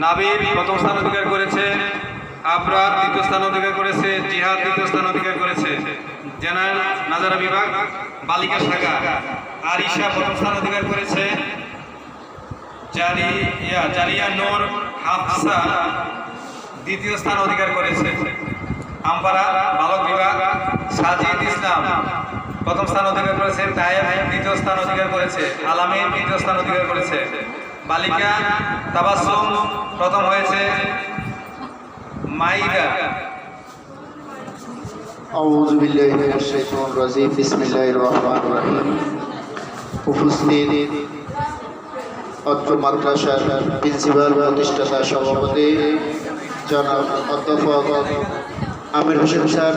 নাবিব প্রথম স্থান অধিকার করেছে, আবরার দ্বিতীয় স্থান অধিকার করেছে, জিহাদ তৃতীয় স্থান অধিকার করেছে। জেনারেল নাজারা বিভাগ বালিকা শাখা আরিশা প্রথম স্থান অধিকার করেছে, জারিয়া নূর হাফসা দ্বিতীয় স্থান অধিকার করেছে। আমপারা বালক বিভাগ সাজিদ ইসলাম প্রথম স্থান অধিকার করেছে, তায়েব দ্বিতীয় স্থান অধিকার করেছে, আলামিন তৃতীয় স্থান অধিকার করেছে। বালিকা তাবাসসুম প্রথম হয়েছে, মাইদা। আউযু বিল্লাহি মিনাশ শাইতানির রাজিম। বিসমিল্লাহির রহমানির রহিম। উপস্থিত অত্র মাদ্রাসার প্রিন্সিপাল প্রতিষ্ঠাতা সভাপতি জনাব অধ্যাপক আমির হোসেন স্যার,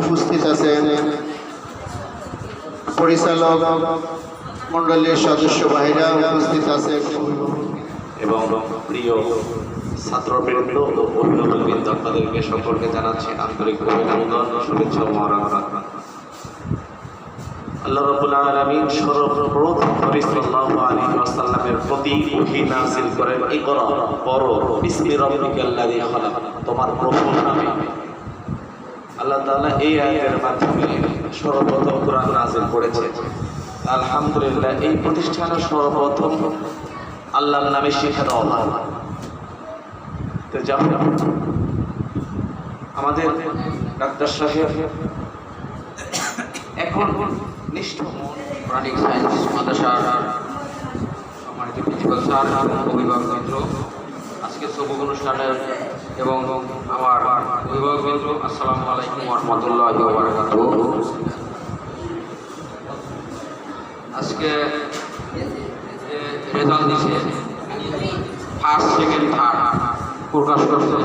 উপস্থিত আছেন পরিচালক মণ্ডলীর সদস্য ভাইরা, উপস্থিত আছেন এবং প্রিয় ছাত্রবৃন্দ ও অভিভাবকবৃন্দ, আপনাদেরকে সকলকে জানাচ্ছি আন্তরিক অভিনন্দন, শুভেচ্ছা ও মোবারকবাদ। আল্লাহ রাব্বুল আলামিন সর্বপ্রথম নবী সাল্লাল্লাহু আলাইহি ওয়াসাল্লামের প্রতি ওহী নাযিল করেন, ইকরা পড়ো বিসমি রাব্বিকাল্লাযী খালাক, তোমার প্রভুর নামে। আল্লাহ তাআলা এই আয়াতের মাধ্যমে সর্বপ্রথম কোরআন নাযিল করেছেন। আলহামদুলিল্লাহ, এই প্রতিষ্ঠানের সর্বপ্রথম আল্লাহর নামে শিক্ষা দেওয়া হয়। তো যেমন আমাদের ডাক্তার সাহেব এখন নিষ্ঠ প্রাণিক সায়েন্স মাদ্রাসার সম্মানিত প্রিন্সিপাল স্যার, অভিভাবকবৃন্দ, আজকে সবুজ অনুষ্ঠানের এবং আমার অভিভাবকবৃন্দ, আসসালামু আলাইকুম ওয়া রাহমাতুল্লাহি ওয়া বারাকাতুহু। আজকে রেজাল্ট দিছে, ফার্স্ট সেকেন্ড থার্ড প্রকাশ করছে।